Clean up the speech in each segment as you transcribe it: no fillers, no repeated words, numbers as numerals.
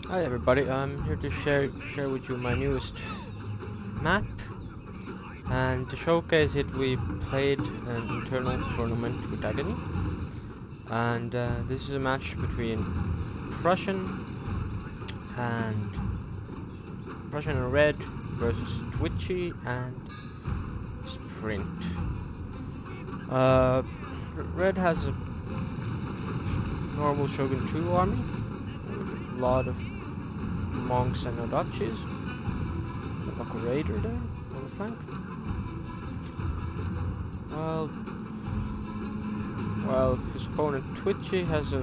Hi everybody, I'm here to share with you my newest map, and to showcase it we played an internal tournament with Aggony, and this is a match between Prussian and Red versus Twitchy and Sprint. Red has a normal Shogun 2 army with a lot of monks and Odachis, like a raider there on the flank. While his opponent Twitchy has a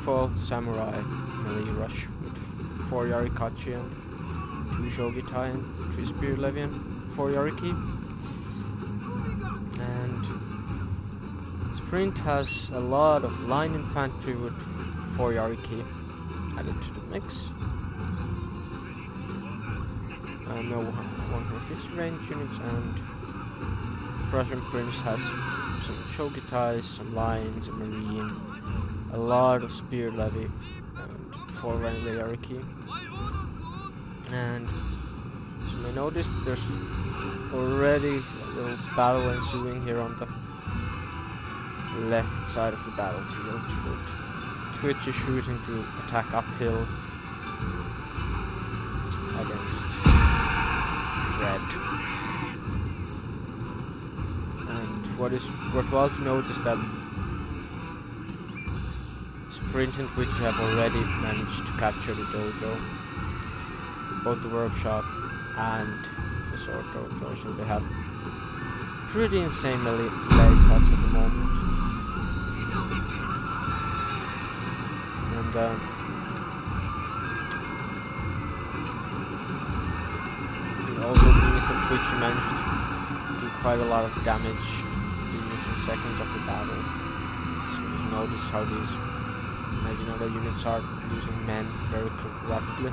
full samurai melee rush with 4 Yarikachi and 2 Shogitai and 3 Spear Levy and 4 Yariki. And Sprint has a lot of line infantry with 4 Yariki added to the mix. No 150 range units, and PrussianPrince has some Shogitais, some lines, a marine, a lot of Spear Levy, and 4 Renegade Yariki. And as you may notice, there's already a little battle ensuing here on the left side of the battlefield, with Twitchy shooting to attack uphill against Red. And what is worthwhile to note is that Sprint and Twitchy have already managed to capture the dojo, both the workshop and the sword dojo, so they have pretty insane melee stats at the moment. And it also means that Twitchy managed to do quite a lot of damage in the initial seconds of the battle. So you notice how these imaginary units are losing men very rapidly.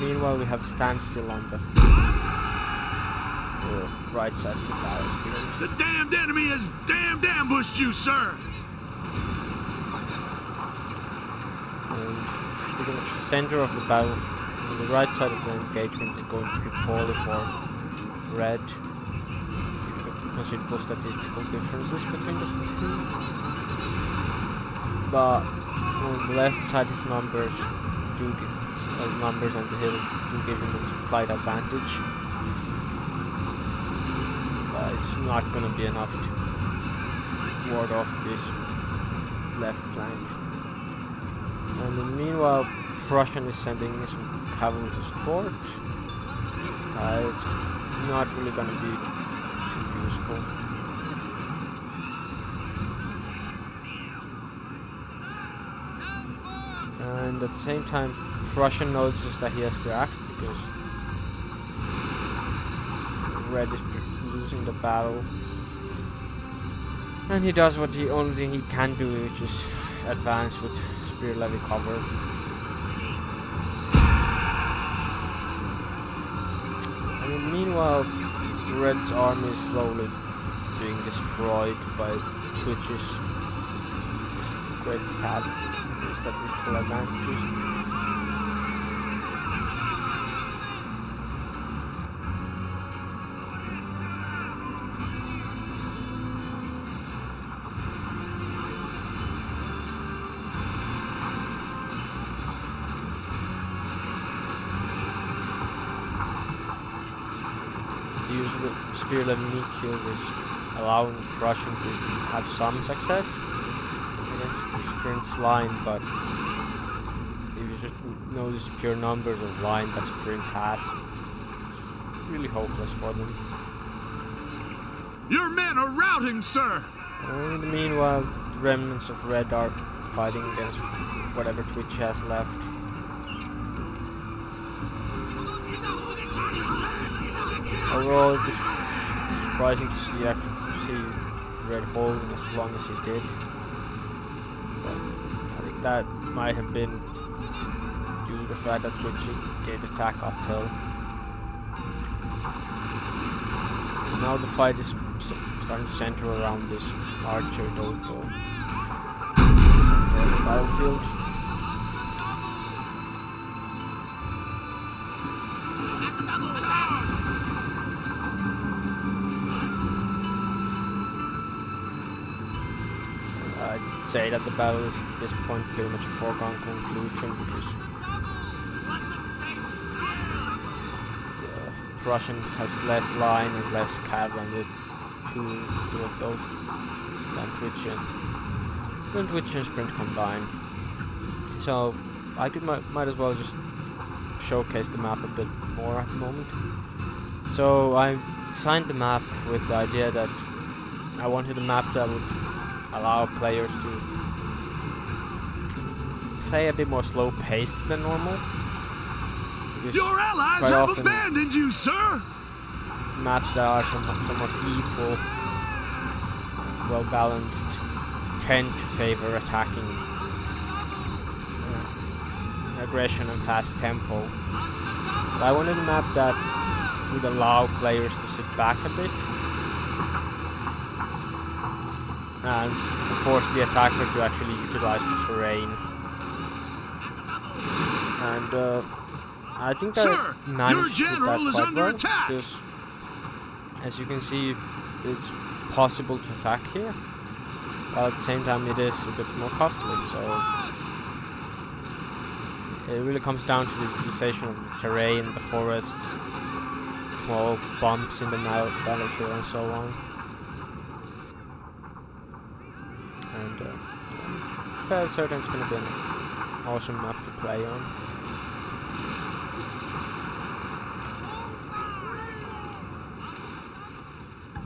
Meanwhile, we have standstill on the right side of the battlefield. The damned enemy has damned ambushed you, sir! And pretty much the center of the battle, on the right side of the engagement, is going to be poorly for Red. Considerable statistical differences between the two. But on the left side, his numbers do get numbers and the hill do give him a slight advantage, but it's not going to be enough to ward off this left flank. And meanwhile, Prussian is sending some cavalry to support. It's not really going to be too useful. And at the same time, Prussian notices that he has to act because Red is losing the battle, and he does what the only thing he can do, which is advance with Spear Levy cover. And meanwhile, Red's army is slowly being destroyed by Twitch's great statistical advantages. The use of the Spear Levy meat shield is allowing Prussian to have some success against the Sprint's line, but if you just notice pure numbers of line that Sprint has, it's really hopeless for them. Your men are routing, sir! And in the meanwhile, the remnants of Red are fighting against whatever Twitch has left. Overall, it's surprising to see Red holding as long as he did. But I think that might have been due to the fact that Twitchy did attack uphill. Now the fight is starting to center around this archer dojo. Center of the battlefield. I'd say that the battle is at this point pretty much a foregone conclusion because Prussian has less line and less cav on the two of those than Twitchy and Sprint combined. So I could might as well just showcase the map a bit more at the moment. So I designed the map with the idea that I wanted a map that would allow players to play a bit more slow paced than normal. Your allies have abandoned you, sir! Maps that are somewhat equal, well balanced, tend to favor attacking, aggression and fast tempo. But I wanted a map that would allow players to sit back a bit and force the attacker to actually utilize the terrain. And I think that Sir, your general is under attack. Because, as you can see, it's possible to attack here. At the same time, it is a bit more costly. So it really comes down to the utilization of the terrain, the forests, small bumps in the battlefield, and so on. And I'm fairly certain it's going to be an awesome map to play on.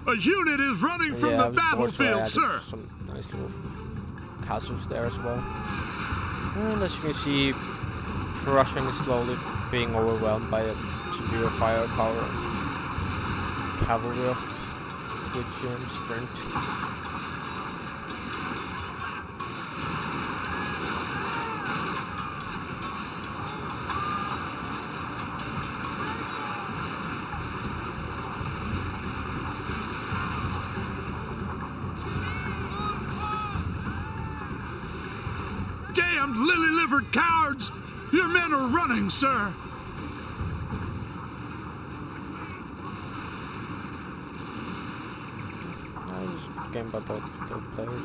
A unit is running from the battlefield, sir! Some nice little castles there as well. And as you can see, Prussian is slowly being overwhelmed by a superior firepower and cavalry of Twitchy and Sprint. Damned lily-livered cowards! Your men are running, sir! Nice game by both players,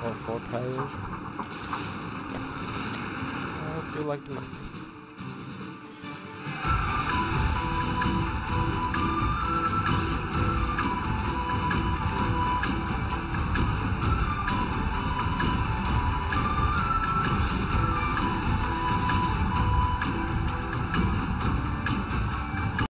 all four players. I hope you liked the map.